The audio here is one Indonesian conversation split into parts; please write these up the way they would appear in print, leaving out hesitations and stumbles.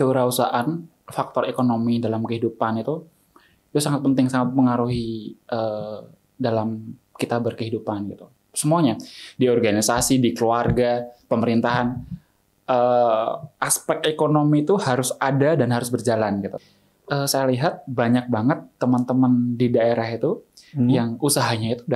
kewirausahaan, faktor ekonomi dalam kehidupan itu sangat penting, sangat mengaruhi dalam kita berkehidupan gitu. Semuanya di organisasi, di keluarga, pemerintahan, aspek ekonomi itu harus ada dan harus berjalan gitu. Saya lihat banyak banget teman-teman di daerah itu yang usahanya itu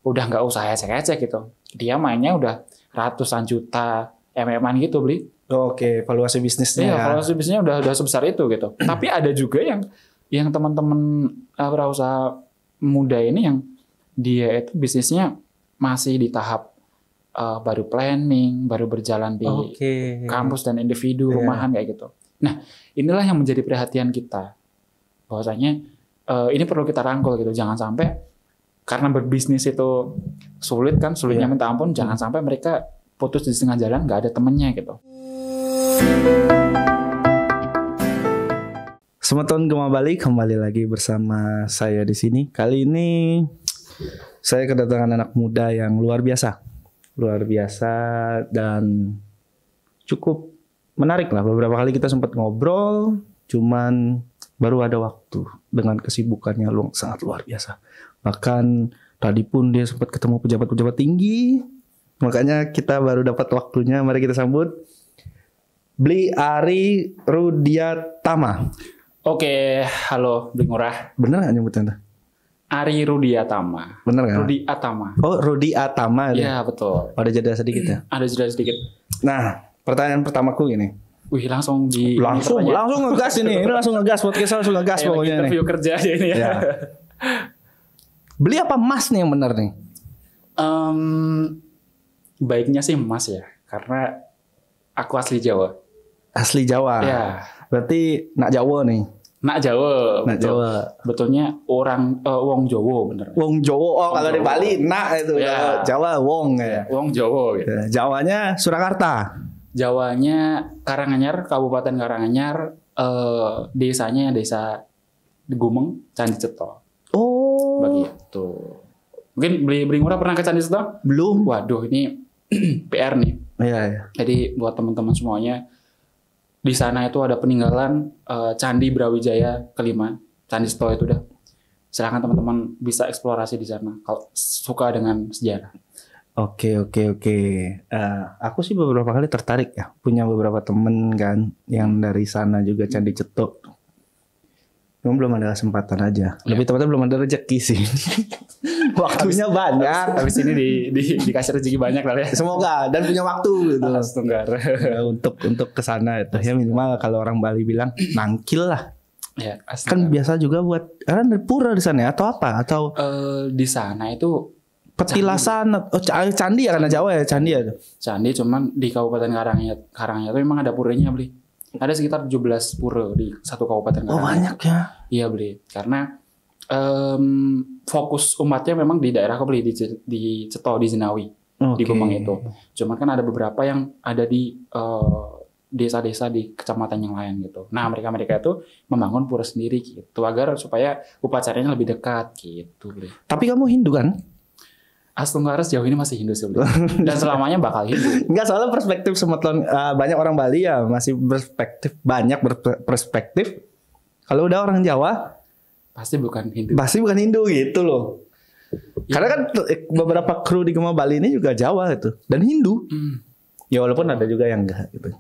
udah nggak usaha ecek-ecek gitu. Dia mainnya udah ratusan juta MM-an gitu beli. Oke, valuasi bisnisnya. Iya, valuasi bisnisnya udah sebesar itu gitu. Tapi ada juga yang teman-teman wirausaha muda ini yang dia itu bisnisnya masih di tahap baru planning, baru berjalan di kampus dan individu, rumahan kayak gitu. Nah, inilah yang menjadi perhatian kita. Bahwasanya ini perlu kita rangkul gitu. Jangan sampai karena berbisnis itu sulitnya minta ampun, jangan sampai mereka putus di tengah jalan, nggak ada temennya gitu. Semeton Gema Bali kembali lagi bersama saya di sini. Kali ini saya kedatangan anak muda yang luar biasa dan cukup menarik lah. Beberapa kali kita sempat ngobrol, cuman baru ada waktu dengan kesibukannya sangat luar biasa. Bahkan tadi pun dia sempat ketemu pejabat-pejabat tinggi, makanya kita baru dapat waktunya. Mari kita sambut Bli Ari Rudiatama. Oke, halo Bli Ngurah. Bener nggak nyebutnya? Ari Rudiatama. Bener kan? Rudiatama. Oh, Rudiatama. Iya, betul. Ada jeda sedikit ya? Ada jeda sedikit. Nah, pertanyaan pertamaku gini. Wih, langsung ngegas ini. Ini langsung ngegas, podcast langsung ngegas pokoknya nih. Interview kerja aja ini ya. Beli apa emas nih yang benar nih? Baiknya sih emas ya, karena aku asli Jawa. Asli Jawa. Ya. Berarti nak Jawa nih. Nak Jawa. Nak betul. Jawa. Betulnya orang wong Jawa bener. Wong Jawa. Oh, kalau di Bali nak itu. Ya. Jawa wong ya. Wong Jawa gitu. Ya, Jawanya Surakarta. Jawanya Karanganyar, Kabupaten Karanganyar, desanya desa Gumeng, Candi Ceto. Oh. Begitu. Mungkin Bli Ngurah pernah ke Candi Ceto? Belum. Waduh, ini PR nih. Iya, iya. Jadi buat teman-teman semuanya, di sana itu ada peninggalan Candi Brawijaya kelima, Candi Ceto itu udah. Silakan teman-teman bisa eksplorasi di sana kalau suka dengan sejarah. Oke. Aku sih beberapa kali tertarik ya. Punya beberapa temen kan yang dari sana juga Candi Ceto. Cuma belum ada kesempatan aja. Lebih tepatnya belum ada rezeki sih. Waktunya banyak. Habis ini dikasih rezeki banyak lah ya. Semoga dan punya waktu gitu. Tunggar. Ya, untuk ke sana itu ya minimal kalau orang Bali bilang nangkil lah. Ya, kan biasa juga buat kan dari pura di sana ya, atau apa? Atau di sana itu petilasan candi ya, karena Jawa ya candi ya. Candi cuman di Kabupaten Karanganyar itu memang ada puranya Bli. Ada sekitar 17 pura di satu kabupaten Karanganyar. Oh, banyak ya. Iya Bli, karena fokus umatnya memang di daerah Bli, di Ceto, di Jenawi, di Gumeng itu. Cuman kan ada beberapa yang ada di desa-desa di kecamatan yang lain gitu. Nah, mereka itu membangun pura sendiri gitu agar supaya upacaranya lebih dekat gitu Bli. Tapi kamu Hindu kan? Astunggara sejauh ini masih Hindu sih Bli. Dan selamanya bakal Hindu. Enggak, soalnya perspektif Semeton banyak orang Bali ya masih berperspektif. Kalau udah orang Jawa pasti bukan Hindu gitu loh. Ya. Karena kan beberapa kru di Gema Bali ini juga Jawa gitu dan Hindu. Ya walaupun ada juga yang enggak gitu.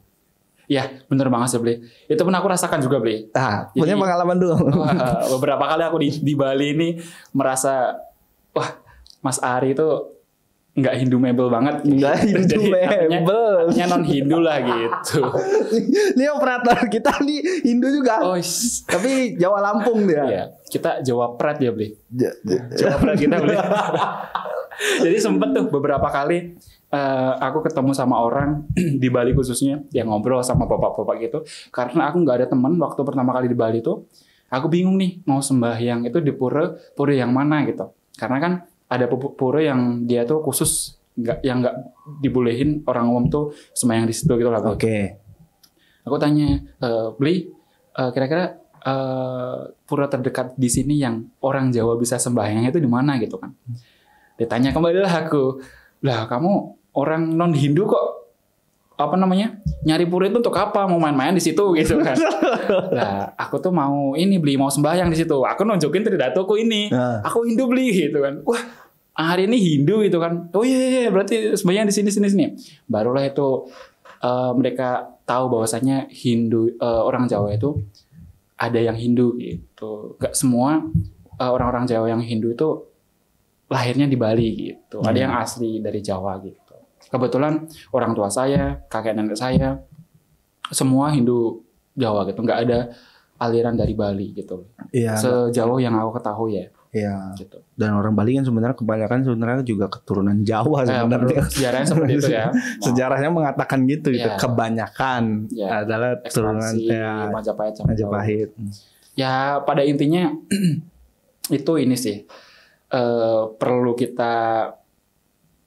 Ya bener banget sih Bli. Itu pun aku rasakan juga Bli. Punya pengalaman dulu. Beberapa kali aku di Bali ini merasa wah Mas Ari itu nggak Hindu-mebel banget. Nggak Hindu-mebel. Artinya non-Hindu lah gitu. Ini operator kita nih Hindu juga. Tapi Jawa Lampung dia. Iya, kita Jawa Pret ya Bli. Jawa Pret kita Bli. Jadi sempet tuh beberapa kali aku ketemu sama orang di Bali khususnya yang ngobrol sama bapak-bapak gitu. Karena aku nggak ada teman waktu pertama kali di Bali tuh. Aku bingung nih mau sembahyang itu di pura yang mana gitu. Karena kan ada pura yang dia tuh khusus yang nggak dibolehin orang umum tuh sembahyang di situ gitu lah. Oke. Aku tanya Bli, kira-kira pura terdekat di sini yang orang Jawa bisa sembahyangnya itu di mana gitu kan? Ditanya kembali lah aku, lah kamu orang non Hindu kok apa namanya, nyari pura itu untuk apa, mau main-main di situ gitu kan. Lah aku tuh mau mau sembahyang di situ, aku nunjukin tridatoku ini, aku Hindu beli gitu kan. Wah hari ini Hindu gitu kan, oh iya berarti sembahyang di sini. Barulah itu mereka tahu bahwasanya Hindu, orang Jawa itu ada yang Hindu gitu. Gak semua orang-orang Jawa yang Hindu itu lahirnya di Bali gitu. Ada yang asli dari Jawa gitu. Kebetulan orang tua saya, kakek nenek saya, semua Hindu Jawa gitu. Nggak ada aliran dari Bali gitu. Iya. Sejauh yang aku ketahui ya. Iya. Gitu. Dan orang Bali kan sebenarnya kebanyakan juga keturunan Jawa sebenarnya. Sejarahnya seperti itu ya. Sejarahnya mengatakan gitu. Ya. Kebanyakan adalah keturunan Majapahit. Ya pada intinya itu ini sih perlu kita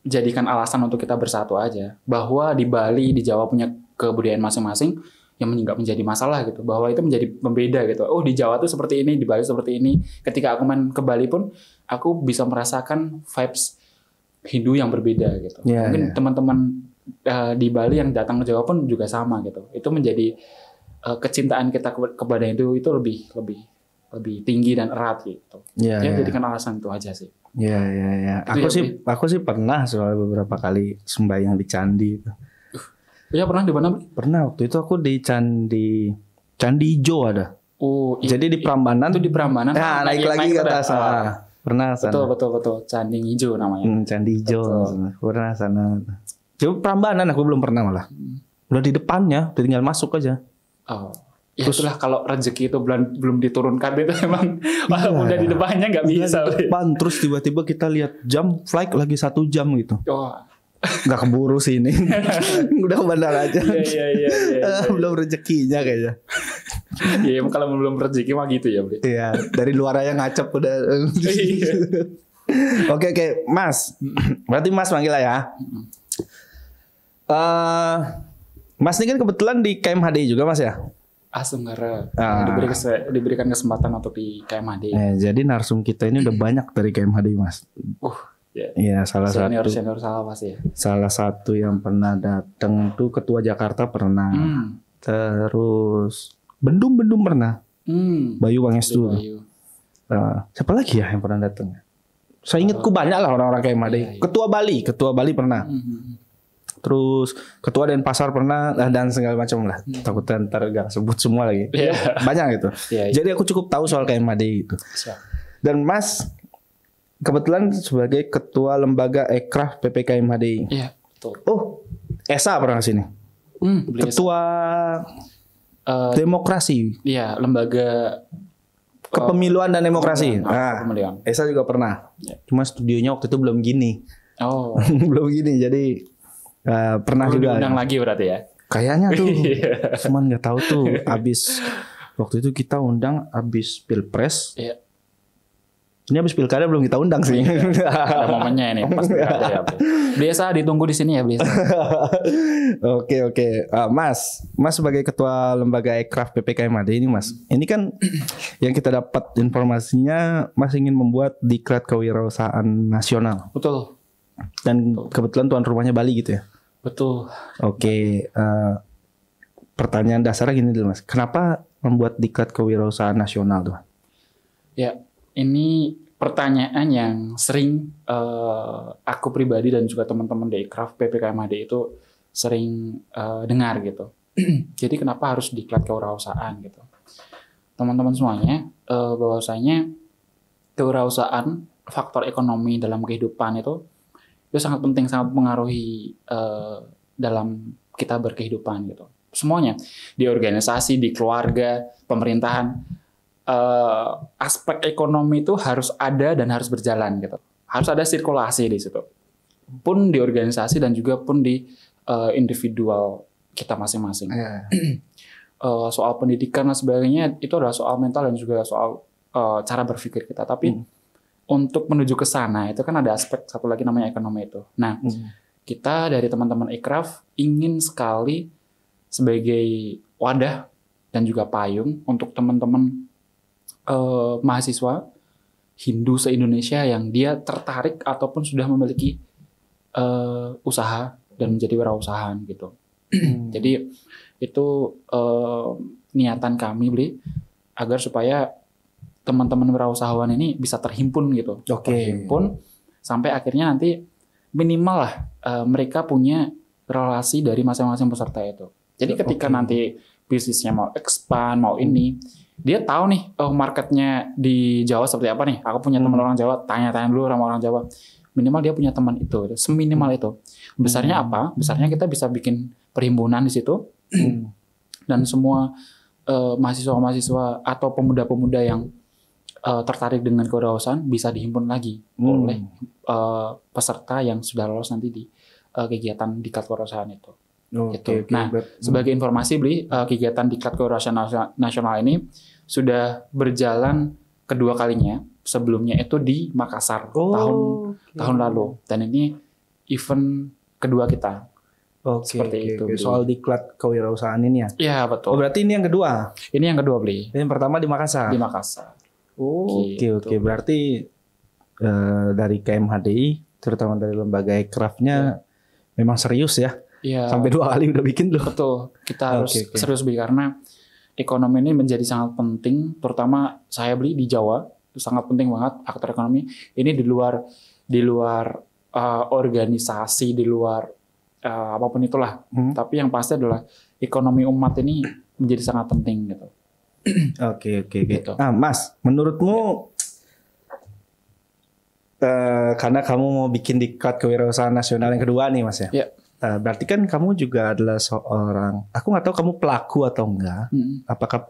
jadikan alasan untuk kita bersatu aja, bahwa di Bali, di Jawa punya kebudayaan masing-masing yang nggak menjadi masalah gitu, bahwa itu menjadi pembeda gitu. Oh di Jawa tuh seperti ini, di Bali seperti ini. Ketika aku main ke Bali pun aku bisa merasakan vibes Hindu yang berbeda gitu. Mungkin teman-teman di Bali yang datang ke Jawa pun juga sama gitu. Itu menjadi kecintaan kita kepada Hindu itu lebih tinggi dan erat gitu. Jadikan alasan itu aja sih. Iya. Aku sih pernah soal beberapa kali sembahyang di candi itu. Iya pernah di mana? Pernah waktu itu aku di Candi Ijo ada. Oh, jadi di Prambanan. Itu di Prambanan. Nah, naik lagi ke atas. Pernah sana. Betul. Candi Ijo namanya. Candi Ijo. Pernah sana. Cuma Prambanan aku belum pernah malah. Udah di depannya, tinggal masuk aja. Oh. Ya itulah kalau rezeki itu belum diturunkan itu memang walaupun udah di depannya nggak bisa. Di depan, terus tiba-tiba kita lihat jam flight lagi 1 jam gitu. Oh. Nggak keburu sih ini. Udah bandar aja. Iya. Belum rezekinya kayaknya. Iya kalau belum rezeki mah gitu ya. Iya dari luar aja ngacep udah. Oke Mas. Berarti Mas manggil lah ya. Mas ini kan kebetulan di KMHD juga Mas ya. Sebenarnya diberikan kesempatan untuk di KMHD. Jadi narsum kita ini udah banyak dari KMHD Mas. Iya salah senior pasti ya. Salah satu yang pernah datang tuh ketua Jakarta pernah. Terus Bendum pernah. Bayu Wangestu. Siapa lagi ya yang pernah datang? Saya ingatku banyak lah orang-orang KMHD. Iya. Ketua Bali pernah. Terus ketua Denpasar pernah dan segala macam lah. Takutnya ntar gak sebut semua lagi. Banyak gitu. Jadi aku cukup tahu soal KMHD gitu. Dan Mas kebetulan sebagai ketua lembaga Ekraf PPKMHD. Iya, betul. Oh, Esa pernah kesini. Ketua demokrasi. Iya, lembaga kepemiluan dan demokrasi. Esa juga pernah. Cuma studionya waktu itu belum gini. Oh. Belum gini. Jadi pernah juga. Diundang lagi berarti ya. Kayaknya tuh. Cuman nggak tahu tuh. Abis waktu itu kita undang abis Pilpres. Iya. Ini habis pilkada belum kita undang sih. Ada momennya ini pas pilkada ya. Biasa ditunggu di sini ya biasa. Oke. Mas sebagai ketua lembaga Ekraf PPKMHD ini Mas. Ini kan yang kita dapat informasinya Mas ingin membuat diklat kewirausahaan nasional. Betul. Dan kebetulan tuan rumahnya Bali gitu ya. Betul. Oke. Pertanyaan dasarnya gini dulu Mas. Kenapa membuat diklat kewirausahaan nasional tuh? Ya. Ini pertanyaan yang sering aku pribadi dan juga teman-teman di Ekraf PPKMHD itu sering dengar gitu. Jadi kenapa harus diklat kewirausahaan gitu? Teman-teman semuanya bahwasanya kewirausahaan faktor ekonomi dalam kehidupan itu sangat penting, sangat mengaruhi dalam kita berkehidupan gitu. Semuanya di organisasi, di keluarga, pemerintahan. Aspek ekonomi itu harus ada dan harus berjalan gitu. Harus ada sirkulasi di situ. Pun di organisasi dan juga pun di individual kita masing-masing. Soal pendidikan dan sebagainya itu adalah soal mental dan juga soal cara berpikir kita. Tapi untuk menuju ke sana itu kan ada aspek satu lagi namanya ekonomi itu. Nah, kita dari teman-teman Ekraf ingin sekali sebagai wadah dan juga payung untuk teman-teman mahasiswa Hindu se-Indonesia yang dia tertarik ataupun sudah memiliki usaha dan menjadi wirausahaan gitu. Jadi itu niatan kami beli agar supaya teman-teman wirausahawan ini bisa terhimpun gitu. Terhimpun sampai akhirnya nanti minimal lah mereka punya relasi dari masing-masing peserta itu. Jadi ketika nanti bisnisnya mau expand, mau ini, dia tahu nih marketnya di Jawa seperti apa nih. Aku punya teman orang Jawa, tanya-tanya dulu sama orang Jawa. Minimal dia punya teman itu, seminimal itu. Besarnya apa? Besarnya kita bisa bikin perhimpunan di situ dan semua mahasiswa-mahasiswa atau pemuda-pemuda yang tertarik dengan kewirausahaan bisa dihimpun lagi oleh peserta yang sudah lolos nanti di kegiatan Diklat Kewirausahaan itu. Gitu. Nah, sebagai informasi kegiatan Diklat Kewirausahaan Nasional ini sudah berjalan kedua kalinya. Sebelumnya itu di Makassar tahun lalu, dan ini event kedua kita. Seperti itu. Soal Diklat Kewirausahaan ini ya? Iya, betul. Berarti ini yang kedua? Ini yang kedua, Bli. Yang pertama di Makassar? Di Makassar. Oke. Berarti dari KMHDI, terutama dari lembaga Ekrafnya, memang serius ya? Iya. Sampai 2 kali udah bikin loh. Betul. Kita harus serius, Bli, karena ekonomi ini menjadi sangat penting, terutama saya Bli di Jawa, itu sangat penting banget faktor ekonomi. Ini di luar organisasi, di luar apapun itulah. Tapi yang pasti adalah ekonomi umat ini menjadi sangat penting gitu. Oke. Gitu. Nah, Mas, menurutmu karena kamu mau bikin Diklat Kewirausahaan Nasional yang kedua nih, Mas ya? Iya. Berarti kan kamu juga adalah seorang, aku nggak tahu kamu pelaku atau enggak, apakah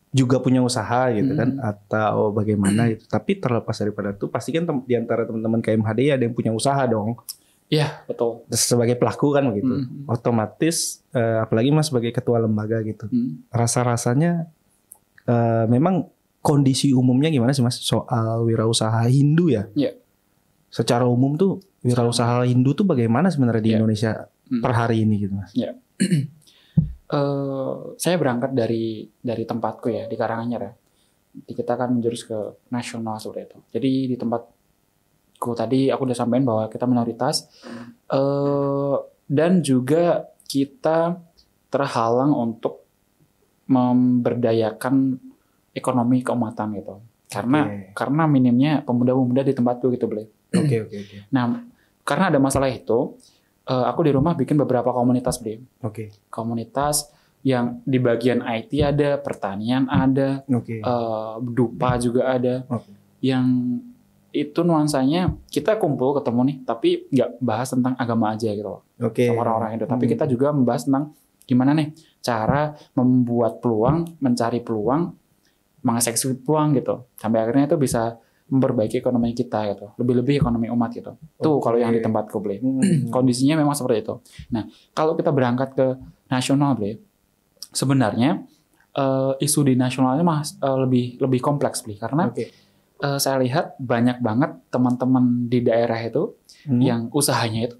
juga punya usaha gitu kan, atau bagaimana gitu. Tapi terlepas daripada itu, pasti kan di antara teman-teman KMHDI ada yang punya usaha dong. Iya, betul. Sebagai pelaku kan begitu. Otomatis, apalagi Mas sebagai ketua lembaga gitu, rasa-rasanya memang kondisi umumnya gimana sih Mas soal wirausaha Hindu ya? Iya. Secara umum tuh wirausaha Hindu tuh bagaimana sebenarnya di Indonesia per hari ini gitu Mas? Iya. Saya berangkat dari tempatku ya di Karanganyar ya. Kita kan menjurus ke nasional seperti itu. Jadi di tempatku tadi aku udah sampaikan bahwa kita minoritas dan juga kita terhalang untuk memberdayakan ekonomi keumatan gitu. Karena minimnya pemuda-pemuda di tempatku gitu, Bli. Oke. Nah, karena ada masalah itu, aku di rumah bikin beberapa komunitas, Bli. Komunitas yang di bagian IT ada, pertanian ada, dupa juga ada. Yang itu nuansanya kita kumpul ketemu nih, tapi nggak bahas tentang agama aja gitu loh. Sama orang-orang itu. Tapi kita juga membahas tentang gimana nih cara membuat peluang, mencari peluang, mengeksekusi peluang gitu. Sampai akhirnya itu bisa memperbaiki ekonomi kita gitu, lebih-lebih ekonomi umat gitu. Tuh kalau yang di tempatku, Bli. Kondisinya memang seperti itu. Nah, kalau kita berangkat ke nasional, Bli, sebenarnya isu di nasionalnya lebih kompleks, Bli, karena saya lihat banyak banget teman-teman di daerah itu yang usahanya itu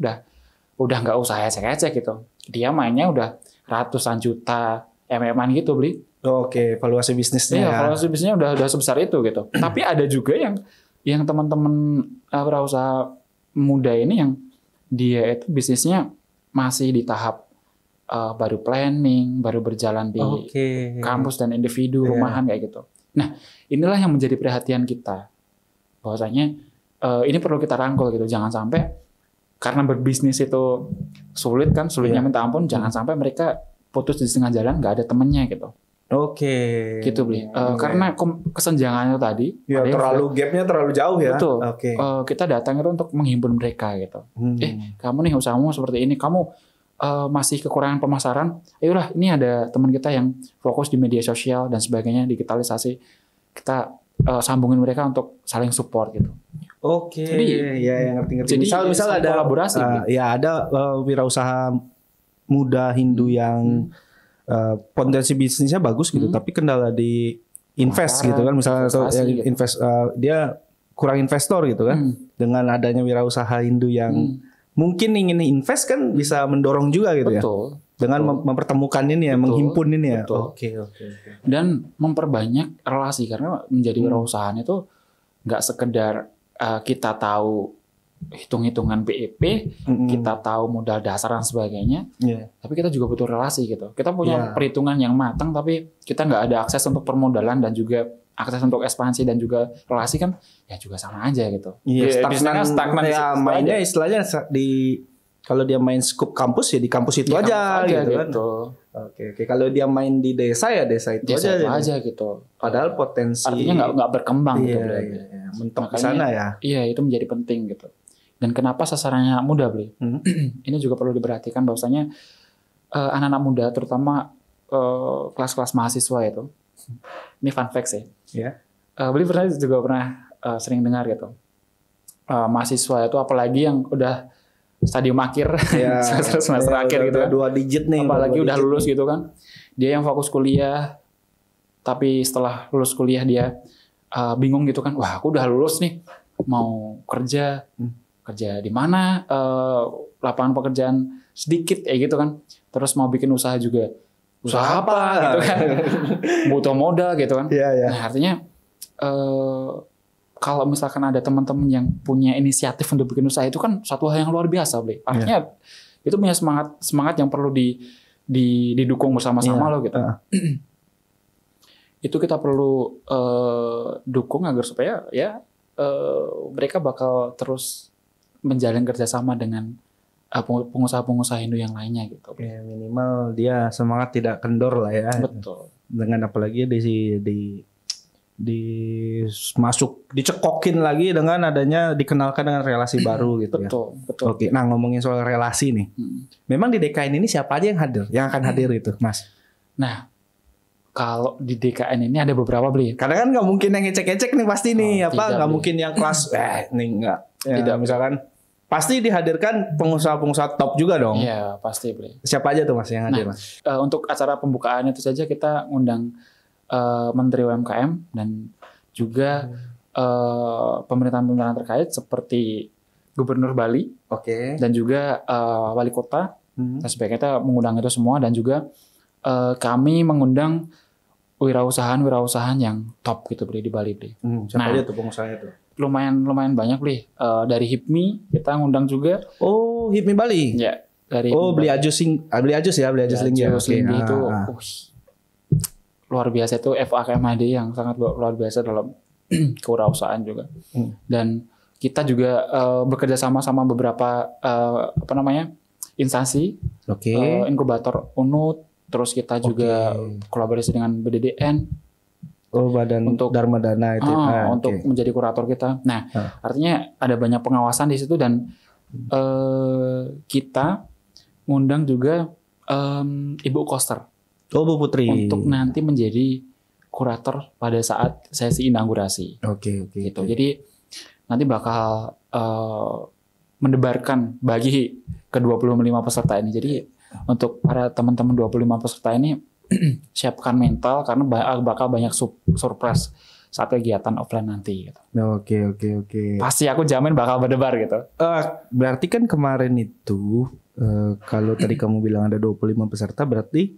udah nggak usaha ecek-ecek gitu. Dia mainnya udah ratusan juta MM-an gitu, Bli. Valuasi bisnisnya. Iya, valuasi bisnisnya udah sebesar itu gitu. Tapi ada juga yang teman-teman wirausaha muda ini yang dia itu bisnisnya masih di tahap baru planning, baru berjalan di kampus dan individu, rumahan kayak gitu. Nah, inilah yang menjadi perhatian kita. Bahwasanya ini perlu kita rangkul gitu. Jangan sampai karena berbisnis itu sulitnya minta ampun, jangan sampai mereka putus di setengah jalan, nggak ada temennya gitu. Gitu, Bli. Karena kesenjangannya tadi, gapnya terlalu jauh ya. Betul. Kita datang itu untuk menghimpun mereka gitu. Kamu nih usahamu seperti ini, kamu masih kekurangan pemasaran. Ayolah, ini ada teman kita yang fokus di media sosial dan sebagainya, digitalisasi. Kita sambungin mereka untuk saling support gitu. Jadi, ya ngerti. Jadi misal ada kolaborasi. Ada wirausaha muda Hindu yang potensi bisnisnya bagus gitu, tapi kendala di invest gitu kan, misalnya dia kurang investor gitu kan. Dengan adanya wirausaha Hindu yang mungkin ingin invest kan bisa mendorong juga gitu. Betul. Dengan mempertemukan ini ya, menghimpun ini ya. Oke. Dan memperbanyak relasi, karena menjadi wirausahaan itu nggak sekedar kita tahu hitung-hitungan PEP, kita tahu modal dasar dan sebagainya, tapi kita juga butuh relasi gitu. Kita punya perhitungan yang matang, tapi kita nggak ada akses untuk permodalan dan juga akses untuk ekspansi dan juga relasi kan, ya juga sama aja gitu. Stagnan ya, mainnya istilahnya kalau dia main skup kampus ya di kampus itu aja gitu kan. Oke. Kalau dia main di desa ya desa itu aja gitu. Padahal potensi artinya nggak berkembang gitu. Iya. Mentok ke sana ya. Iya, itu menjadi penting gitu. Dan kenapa sasarannya anak muda, Bli? Ini juga perlu diperhatikan bahwasanya anak-anak muda terutama kelas-kelas mahasiswa itu. Ini fun fact sih. Ya. Bli juga pernah sering dengar gitu. Mahasiswa itu apalagi yang udah stadium akhir, semester akhir gitu kan. 2 digit nih. Apalagi udah lulus gitu kan. Dia yang fokus kuliah, tapi setelah lulus kuliah dia bingung gitu kan. Wah, aku udah lulus nih, mau kerja di mana? Lapangan pekerjaan sedikit kayak gitu kan. Terus mau bikin usaha juga. Usaha apa gitu kan. Butuh modal gitu kan. Nah, artinya kalau misalkan ada teman-teman yang punya inisiatif untuk bikin usaha itu kan satu hal yang luar biasa, Ble. Artinya itu punya semangat yang perlu didukung bersama-sama loh gitu. Itu kita perlu dukung agar supaya ya mereka bakal terus menjalin kerjasama dengan pengusaha-pengusaha Hindu yang lainnya gitu. Ya, minimal dia semangat tidak kendor lah ya. Betul. Dengan apalagi dicekokin lagi dengan adanya dikenalkan dengan relasi baru gitu ya. Betul. Oke, nah ngomongin soal relasi nih. Memang di DKN ini siapa aja yang akan hadir itu, Mas? Nah, kalau di DKN ini ada beberapa, Bli. Karena kan nggak mungkin yang ngecek-ngecek nih pasti nih, nggak mungkin yang kelas nih nggak. Ya, tidak, misalkan pasti dihadirkan pengusaha-pengusaha top juga dong. Iya, pasti, Bli. Siapa aja tuh Mas yang hadir, Mas? Untuk acara pembukaan itu saja kita ngundang Menteri UMKM dan juga pemerintahan-pemerintahan terkait seperti Gubernur Bali, dan juga Wali Kota, dan sebagainya. Kita mengundang itu semua dan juga kami mengundang wirausahaan yang top gitu, Bli, di Bali, Bli. Siapa aja tuh pengusahanya tuh? Lumayan banyak, Bli. Dari HIPMI kita ngundang juga. Oh, HIPMI Bali. Ya, dari Beli Ajus Lingga. Itu luar biasa, itu FAKMHD yang sangat luar biasa dalam kewirausahaan juga. Dan kita juga bekerja sama beberapa instansi, inkubator UNUT, terus kita juga kolaborasi dengan BDDN. Badan untuk Dharma Dana itu. Untuk menjadi kurator kita. Nah, artinya ada banyak pengawasan di situ dan kita ngundang juga Ibu Koster. Bu Putri. Untuk nanti menjadi kurator pada saat sesi inaugurasi. Gitu. Jadi nanti bakal mendebarkan bagi ke-25 peserta ini. Jadi untuk para teman-teman 25 peserta ini siapkan mental karena bakal banyak surprise saat kegiatan offline nanti gitu. Oke. Pasti aku jamin bakal berdebar gitu. Berarti kan kemarin itu kalau tadi kamu bilang ada 25 peserta berarti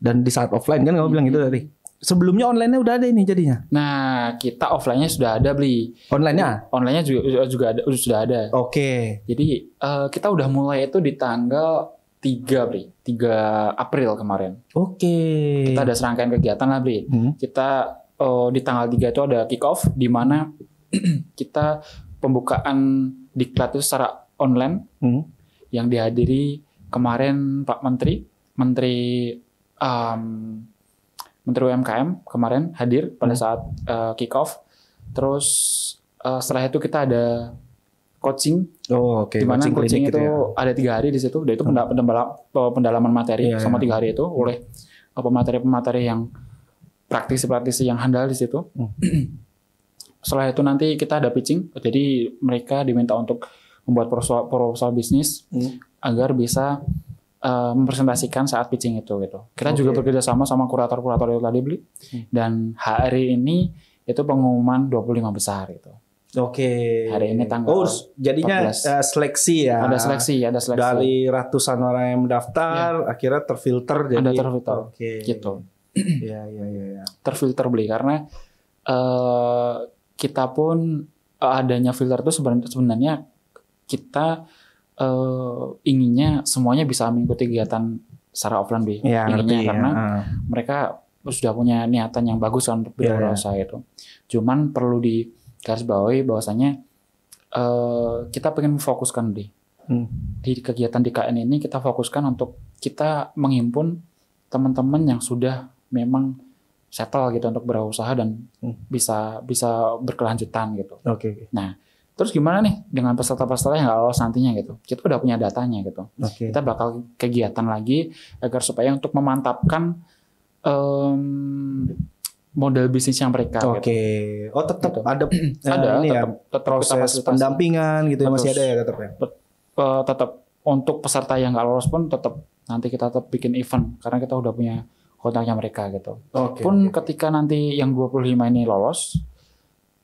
dan di saat offline kan kamu bilang itu tadi. Sebelumnya online-nya udah ada ini jadinya. Nah, kita offline-nya sudah ada, Bli. Online-nya? Online-nya juga ada, sudah ada. Oke. Jadi kita udah mulai itu di tanggal 3, Bli. 3 April kemarin. Oke. Kita ada serangkaian kegiatan lah, Bli. Kita di tanggal 3 itu ada kick off di mana kita pembukaan diklat itu secara online yang dihadiri kemarin Pak Menteri UMKM kemarin hadir pada saat kick off. Terus setelah itu kita ada coaching. Di mana coaching itu ada 3 hari di situ. Dan itu pendalaman materi sama 3 hari itu oleh pemateri-pemateri yang praktisi-praktisi yang handal di situ. Setelah itu nanti kita ada pitching. Jadi mereka diminta untuk membuat proposal bisnis agar bisa mempresentasikan saat pitching itu gitu. Kita juga bekerja sama kurator-kurator itu tadi, Bli. Dan hari ini itu pengumuman 25 besar gitu. Hari ini tanggal jadinya 14. Seleksi ya. Ada seleksi. Dari ratusan orang yang mendaftar akhirnya terfilter jadi. Ada terfilter. Gitu. Iya. Terfilter, Bli, karena kita pun adanya filter itu sebenarnya kita inginnya semuanya bisa mengikuti kegiatan secara offline, Bi. Ya, Inginnya ngerti, karena ya. mereka sudah punya niatan yang bagus kan untuk berwirausaha itu. Cuman perlu digarisbawahi bahwasanya kita pengen memfokuskan di kegiatan DKN ini, kita fokuskan untuk kita menghimpun teman-teman yang sudah memang settle gitu untuk berusaha dan bisa berkelanjutan gitu. Oke. Nah, terus gimana nih dengan peserta-peserta yang nggak lolos nantinya gitu? Kita udah punya datanya gitu. Oke. Kita bakal kegiatan lagi agar supaya untuk memantapkan model bisnisnya mereka. Oke. Gitu. Oh, tetap Gitu. ada Ada, ini ya, tetap kita proses fasilitasi. pendampingan gitu ya, masih ada ya tetap ya. Tetap untuk peserta yang nggak lolos pun tetap nanti kita tetap bikin event karena kita udah punya kontaknya mereka gitu. Oke. Pun ketika nanti yang 25 ini lolos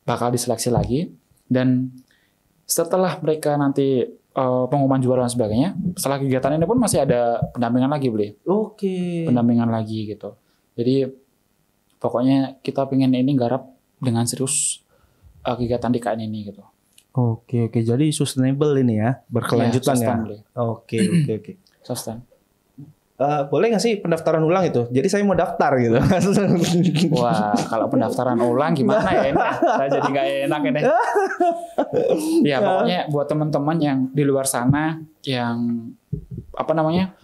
bakal diseleksi lagi dan setelah mereka nanti pengumuman juara dan sebagainya, setelah kegiatan ini pun masih ada pendampingan lagi, Bli. Oke. Pendampingan lagi gitu. Jadi pokoknya kita pengen ini garap dengan serius kegiatan DKN ini gitu. Oke. Jadi sustainable ini ya, berkelanjutan ya. sustain, Bli. Oke. Sustain. Boleh nggak sih pendaftaran ulang itu? Jadi saya mau daftar gitu. Wah, kalau pendaftaran ulang gimana ya ini? Saya jadi nggak enak ini. Ya pokoknya buat teman-teman yang di luar sana yang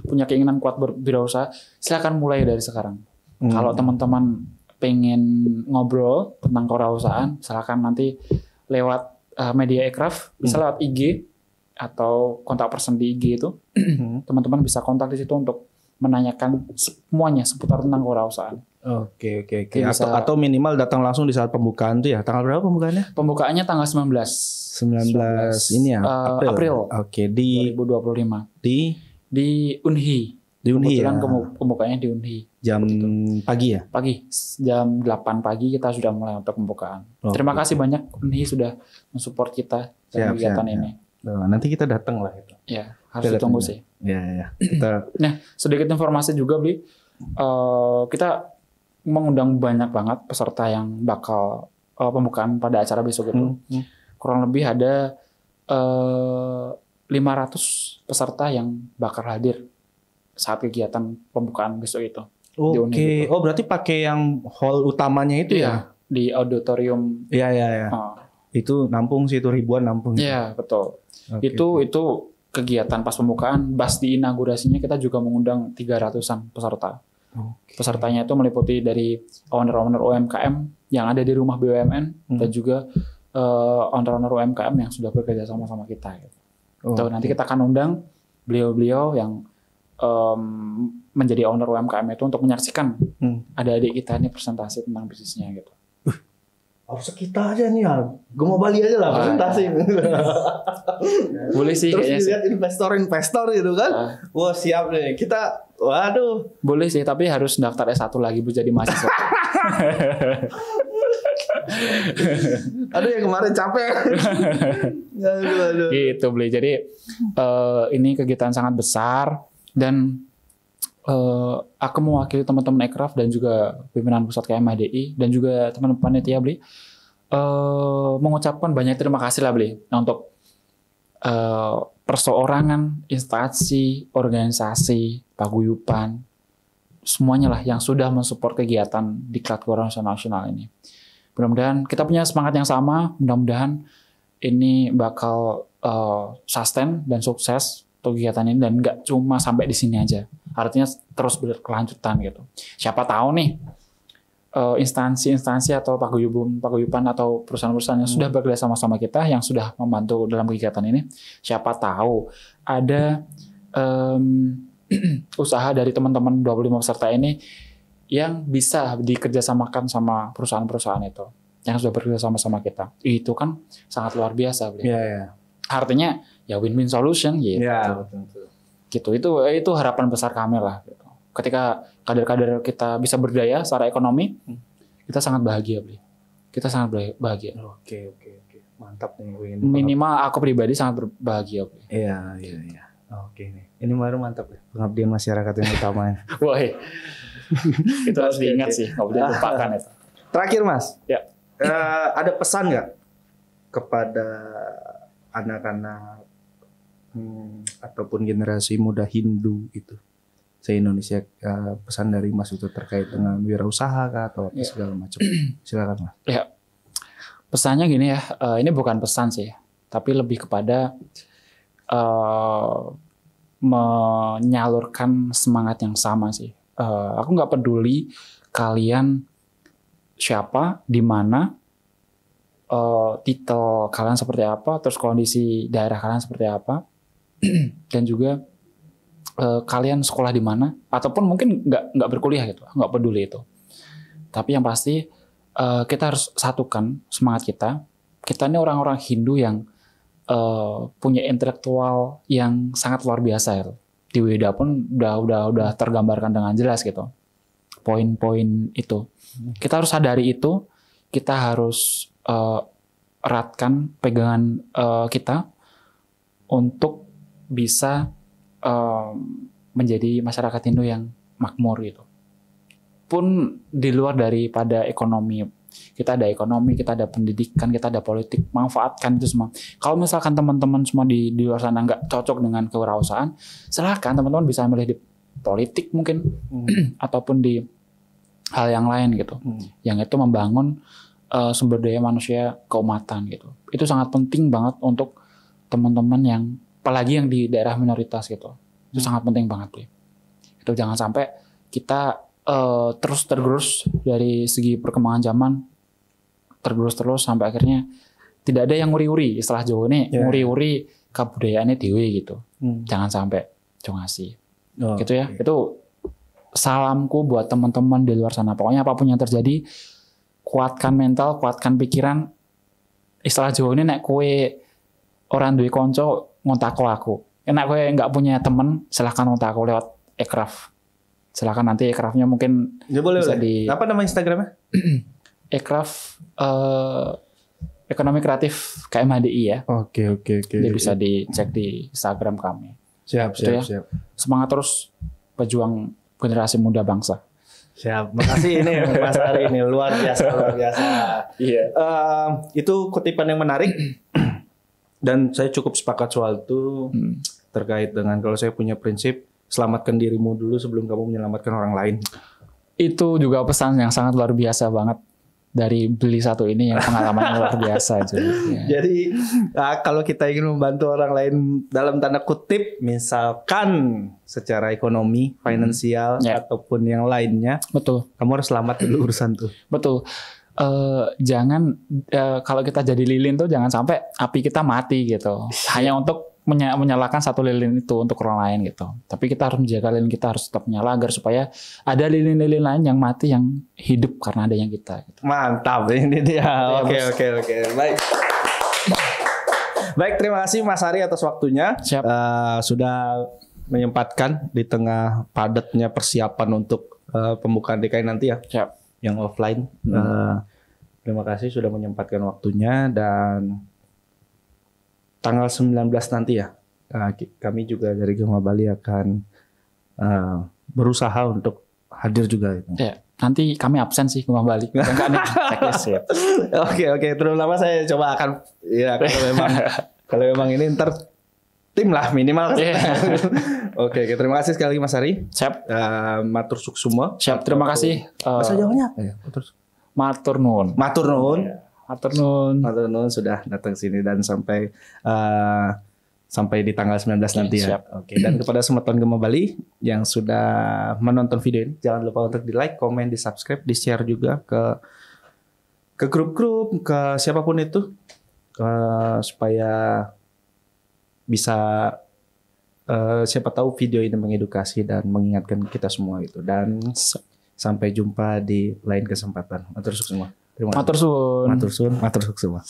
punya keinginan kuat berwirausaha, silakan mulai dari sekarang. Kalau teman-teman pengen ngobrol tentang kewirausahaan, silakan nanti lewat media Aircraft, bisa lewat IG atau kontak person di IG itu. Teman-teman bisa kontak di situ untuk menanyakan semuanya seputar tentang kewirausahaan. Oke. Bisa- Atau minimal datang langsung di saat pembukaan tuh ya. Tanggal berapa pembukaannya? Pembukaannya tanggal 19 ini ya, April Oke, di 2025 di Unhi. Unhi ya. Kebetulan pembukaannya di Unhi. Jam pagi ya. Pagi, jam 8 pagi kita sudah mulai untuk pembukaan. Oke. Terima kasih banyak Unhi sudah mensupport kita dalam kegiatan ini. Nanti kita datang lah itu. Ya, harus Kita ditunggu datang. sih. Ya. Kita Nah, sedikit informasi juga, Bli. Kita mengundang banyak banget peserta yang bakal pembukaan pada acara besok itu. Kurang lebih ada 500 peserta yang bakal hadir saat kegiatan pembukaan besok itu. Di Unhi Oke. gitu. Oh, berarti pakai yang hall utamanya itu ya? Iya, di auditorium. Iya. Itu nampung sih, itu ribuan nampung. Iya, betul. Oke. Itu kegiatan pas pembukaan, pas di inaugurasinya kita juga mengundang 300-an peserta. Oke. Pesertanya itu meliputi dari owner-owner UMKM yang ada di rumah BUMN dan juga owner-owner UMKM yang sudah bekerja sama kita. Gitu. Tuh, nanti kita akan undang beliau-beliau yang menjadi owner UMKM itu untuk menyaksikan adik-adik kita ini presentasi tentang bisnisnya gitu. Harus kita aja nih ya. Gue mau Bali aja lah presentasi. Boleh sih Terus kayaknya sih. dilihat investor gitu kan. Wah, siap nih. Kita waduh. Boleh sih, tapi harus daftar S1 lagi buat jadi mahasiswa. Aduh, yang kemarin capek. Aduh. Gitu, Bli. Jadi ini kegiatan sangat besar dan aku mewakili teman-teman Aircraft dan juga pimpinan pusat KMADI dan juga teman-teman panitia, Bli, mengucapkan banyak terima kasih lah, Bli, untuk perseorangan, instansi, organisasi, paguyuban, semuanya lah yang sudah mensupport kegiatan Diklat Kewirausahaan Nasional ini. Mudah-mudahan kita punya semangat yang sama, mudah-mudahan ini bakal sustain dan sukses untuk kegiatan ini dan nggak cuma sampai di sini aja. Artinya terus berkelanjutan gitu. Siapa tahu nih instansi-instansi atau paguyuban atau perusahaan-perusahaan yang sudah bekerja sama kita yang sudah membantu dalam kegiatan ini, siapa tahu ada usaha dari teman-teman 25 peserta ini yang bisa dikerjasamakan sama perusahaan-perusahaan itu yang sudah bekerja sama kita. Itu kan sangat luar biasa, Bli. Iya. Artinya ya win-win solution gitu. Iya, betul. Gitu. Itu harapan besar kami lah gitu. Ketika kader-kader kita bisa berdaya secara ekonomi, kita sangat bahagia, Bli. Kita sangat bahagia. Oke. Mantap nih gue ini. Minimal aku pribadi sangat berbahagia, Bli. Iya. Oke nih. Ini baru mantap ya. Pengabdian masyarakat yang utama. Wah, itu harus diingat sih, nggak boleh lupakan itu. Terakhir, Mas. Ya. Ada pesan nggak kepada anak-anak ataupun generasi muda Hindu itu se-Indonesia, pesan dari Mas itu terkait dengan wirausaha kah, atau apa segala macam. Silakan Mas. Ya, pesannya gini ya, ini bukan pesan sih, tapi lebih kepada menyalurkan semangat yang sama sih. Aku nggak peduli kalian siapa, di mana, titel kalian seperti apa, terus kondisi daerah kalian seperti apa, dan juga kalian sekolah di mana, ataupun mungkin nggak berkuliah gitu, nggak peduli itu. Tapi yang pasti kita harus satukan semangat kita. Kita ini orang-orang Hindu yang punya intelektual yang sangat luar biasa gitu. Di Weda pun udah tergambarkan dengan jelas gitu. Poin-poin itu. Kita harus sadari itu. Kita harus eratkan pegangan kita untuk bisa menjadi masyarakat Hindu yang makmur gitu. Pun di luar daripada ekonomi, kita ada ekonomi, kita ada pendidikan, kita ada politik, manfaatkan itu semua. Kalau misalkan teman-teman semua di luar sana nggak cocok dengan kewirausahaan, silakan teman-teman bisa milih di politik mungkin, ataupun di hal yang lain gitu, yang itu membangun sumber daya manusia keumatan gitu. Itu sangat penting banget untuk teman-teman yang, apalagi yang di daerah minoritas gitu. Itu sangat penting banget tuh. Itu jangan sampai kita terus tergerus dari segi perkembangan zaman, tergerus sampai akhirnya tidak ada yang nguri-uri, istilah Jawa ini, nguri-uri kabudayaannya dewe gitu. Jangan sampai jongasi. Gitu ya. Itu salamku buat teman-teman di luar sana. Pokoknya apapun yang terjadi, kuatkan mental, kuatkan pikiran. Istilah Jawa ini, nek kue orang duwe konco ngontak aku. Nek kue nggak punya teman, silahkan ngontak aku lewat Ekraf. Silahkan, nanti Ekrafnya mungkin bisa di... Apa nama Instagramnya? Ekraf Ekonomi Kreatif KMHDI ya. Oke. Dia bisa dicek di Instagram kami. Siap. Semangat terus pejuang generasi muda bangsa. Siap. Makasih ini Mas Ari ini luar biasa. Iya. Itu kutipan yang menarik dan saya cukup sepakat soal itu terkait dengan, kalau saya punya prinsip, selamatkan dirimu dulu sebelum kamu menyelamatkan orang lain. Itu juga pesan yang sangat luar biasa banget dari beli satu ini, yang pengalamannya luar biasa. Jadi kalau kita ingin membantu orang lain dalam tanda kutip, misalkan secara ekonomi, finansial, ataupun yang lainnya, betul. Kamu harus selamat dulu urusan tuh. Betul. Jangan kalau kita jadi lilin tuh jangan sampai api kita mati gitu. Hanya untuk menyalakan satu lilin itu untuk orang lain gitu. Tapi kita harus menjaga lilin kita harus tetap menyala, agar supaya ada lilin-lilin lain yang mati, yang hidup karena adanya kita gitu. Mantap, ini dia. Oke. Baik, terima kasih Mas Ari atas waktunya. Siap. Sudah menyempatkan di tengah padatnya persiapan untuk pembukaan DKI nanti ya. Siap. Yang offline. Terima kasih sudah menyempatkan waktunya, dan tanggal 19 nanti ya, kami juga dari Gema Bali akan berusaha untuk hadir juga. Ya, nanti kami absen sih Gema Bali. Enggak nih, checklist ya. Oke. Terutama saya coba akan, ya kalau memang ini ntar tim lah minimal. Oke, terima kasih sekali lagi Mas Ari. Siap. Matur suksuma. Siap, terima kasih. Bahasa Jawanya apa ya? Matur nuwun. Matur nuwun sudah datang sini dan sampai di tanggal 19 nanti ya. Siap. Oke. Dan kepada semua teman Gema Bali yang sudah menonton video ini, jangan lupa untuk di like, komen, di subscribe, di share juga ke grup-grup, ke siapapun itu, supaya bisa siapa tahu video ini mengedukasi dan mengingatkan kita semua gitu. Dan sampai jumpa di lain kesempatan. Matur suksema. Terima kasih. Matur suwun. Matur suwun semua.